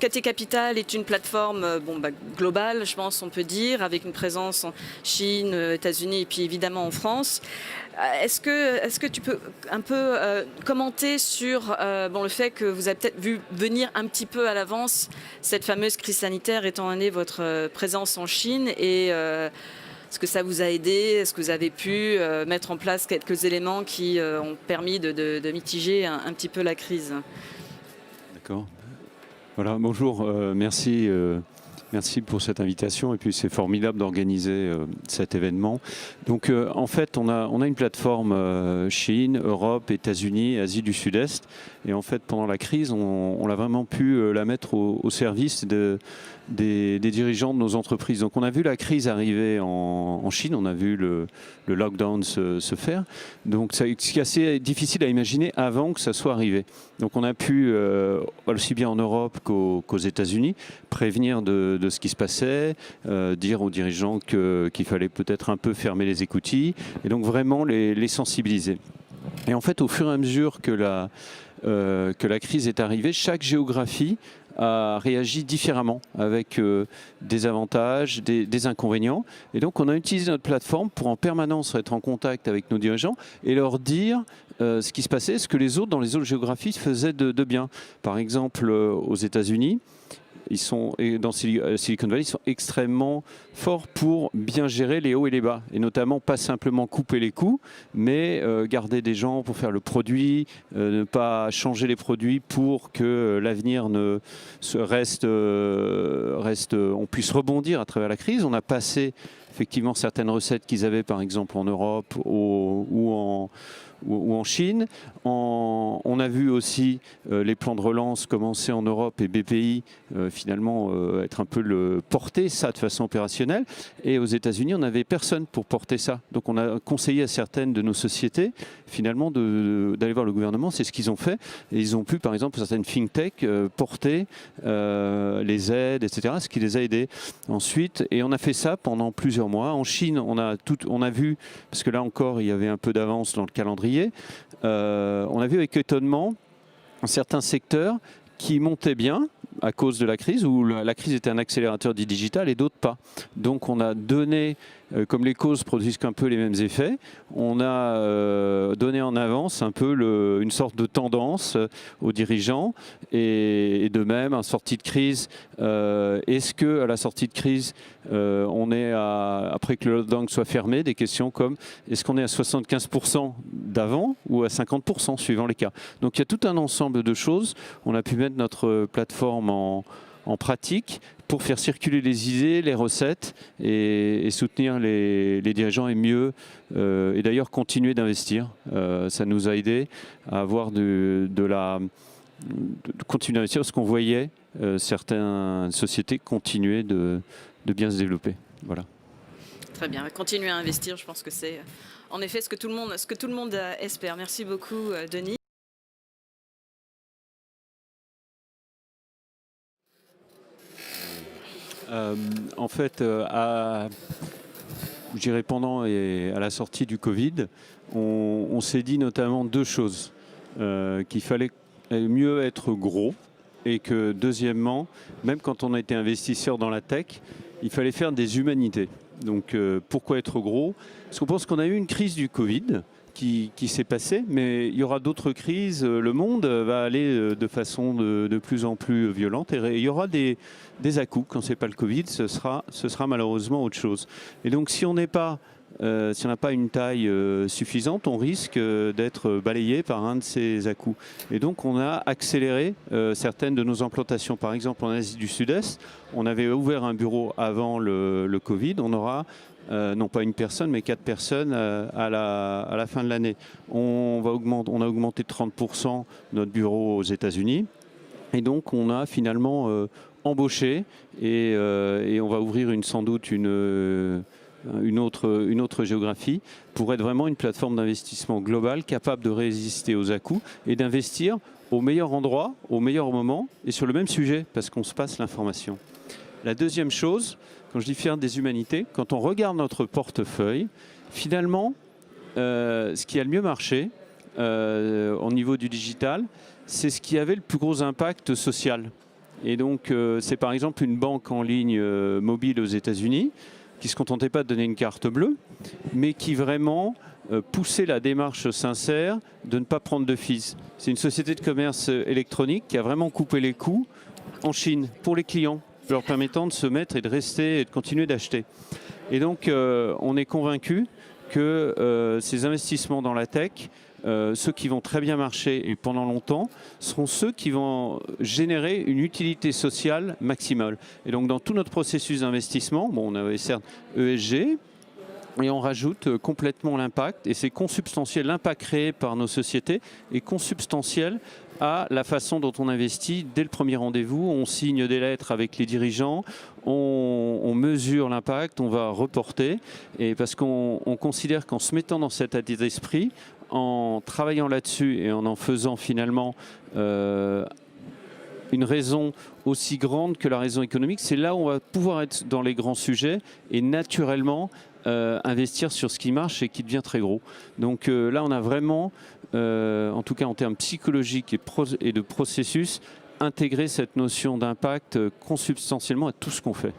KT Capital est une plateforme globale, je pense, on peut dire, avec une présence en Chine, États-Unis et puis évidemment en France. Est-ce que tu peux un peu commenter sur le fait que vous avez peut-être vu venir un petit peu à l'avance cette fameuse crise sanitaire, étant donné votre présence en Chine et est-ce que ça vous a aidé? Est-ce que vous avez pu mettre en place quelques éléments qui ont permis de mitiger un petit peu la crise? D'accord. Voilà, bonjour, merci. Merci pour cette invitation et puis c'est formidable d'organiser cet événement. Donc en fait on a une plateforme Chine, Europe, États-Unis, Asie du Sud-Est et en fait pendant la crise on a vraiment pu la mettre au service des dirigeants de nos entreprises. Donc on a vu la crise arriver en Chine, on a vu le lockdown se faire. Donc c'est assez difficile à imaginer avant que ça soit arrivé. Donc on a pu, aussi bien en Europe qu'aux États-Unis, prévenir de ce qui se passait, dire aux dirigeants qu'il fallait peut-être un peu fermer les écoutilles et donc vraiment les sensibiliser. Et en fait au fur et à mesure que la crise est arrivée, chaque géographie a réagi différemment avec des avantages, des inconvénients. Et donc on a utilisé notre plateforme pour en permanence être en contact avec nos dirigeants et leur dire ce qui se passait, ce que les autres dans les autres géographies faisaient de bien. Par exemple aux États-Unis, dans Silicon Valley, ils sont extrêmement forts pour bien gérer les hauts et les bas. Et notamment, pas simplement couper les coûts, mais garder des gens pour faire le produit, ne pas changer les produits pour que l'avenir on puisse rebondir à travers la crise. On a passé effectivement certaines recettes qu'ils avaient, par exemple en Europe ou en Chine. On a vu aussi les plans de relance commencer en Europe et BPI finalement être un peu porter ça de façon opérationnelle. Et aux États-Unis, on n'avait personne pour porter ça. Donc on a conseillé à certaines de nos sociétés finalement d'aller voir le gouvernement. C'est ce qu'ils ont fait. Et ils ont pu, par exemple, certaines think-tech porter les aides, etc. Ce qui les a aidés. Ensuite, et on a fait ça pendant plusieurs mois. En Chine, on a vu, parce que là encore, il y avait un peu d'avance dans le calendrier, on a vu avec étonnement certains secteurs qui montaient bien à cause de la crise, où la crise était un accélérateur du digital et d'autres pas. Donc on a donné, comme les causes produisent un peu les mêmes effets, on a donné en avance un peu une sorte de tendance aux dirigeants et de même, en sortie de crise, est-ce qu'à la sortie de crise, on est après que le lockdown soit fermé, des questions comme est-ce qu'on est à 75% d'avant ou à 50% suivant les cas. Donc il y a tout un ensemble de choses. On a pu mettre notre plateforme en pratique pour faire circuler les idées, les recettes et soutenir les dirigeants et mieux, et d'ailleurs continuer d'investir. Ça nous a aidé à avoir continuer d'investir parce qu'on voyait certaines sociétés continuer de bien se développer. Voilà. Très bien, continuer à investir, je pense que c'est en effet ce que tout le monde espère. Merci beaucoup, Denis. En fait, je dirais pendant et à la sortie du Covid, on s'est dit notamment deux choses. Qu'il fallait mieux être gros et que deuxièmement, même quand on a été investisseur dans la tech, il fallait faire des humanités. Donc pourquoi être gros? Parce qu'on pense qu'on a eu une crise du Covid qui s'est passée, mais il y aura d'autres crises. Le monde va aller de façon de plus en plus violente et il y aura des à-coups. Quand ce n'est pas le Covid, ce sera malheureusement autre chose. Et donc si on n'a pas une taille suffisante, on risque d'être balayé par un de ces à-coups. Et donc on a accéléré certaines de nos implantations. Par exemple en Asie du Sud-Est, on avait ouvert un bureau avant le Covid. On aura non pas une personne, mais 4 personnes à la fin de l'année. On a augmenté de 30% notre bureau aux États-Unis. Et donc on a finalement embauché et on va ouvrir sans doute une autre géographie pour être vraiment une plateforme d'investissement globale capable de résister aux à-coups et d'investir au meilleur endroit, au meilleur moment et sur le même sujet parce qu'on se passe l'information. La deuxième chose, quand je dis faire des humanités, quand on regarde notre portefeuille, finalement, ce qui a le mieux marché au niveau du digital, c'est ce qui avait le plus gros impact social. Et donc, c'est par exemple une banque en ligne mobile aux États-Unis qui ne se contentait pas de donner une carte bleue, mais qui vraiment poussait la démarche sincère de ne pas prendre de fees. C'est une société de commerce électronique qui a vraiment coupé les coûts en Chine pour les clients, leur permettant de se mettre et de rester et de continuer d'acheter. Et donc, on est convaincu que ces investissements dans la tech, ceux qui vont très bien marcher et pendant longtemps, seront ceux qui vont générer une utilité sociale maximale. Et donc dans tout notre processus d'investissement, bon, on avait certes ESG, et on rajoute complètement l'impact, et c'est consubstantiel. L'impact créé par nos sociétés est consubstantiel à la façon dont on investit dès le premier rendez-vous. On signe des lettres avec les dirigeants, on mesure l'impact, on va reporter, et parce qu'on considère qu'en se mettant dans cet état d'esprit, en travaillant là-dessus et en faisant finalement une raison aussi grande que la raison économique, c'est là où on va pouvoir être dans les grands sujets et naturellement investir sur ce qui marche et qui devient très gros. Donc là, on a vraiment, en tout cas en termes psychologiques et de processus, intégré cette notion d'impact consubstantiellement à tout ce qu'on fait.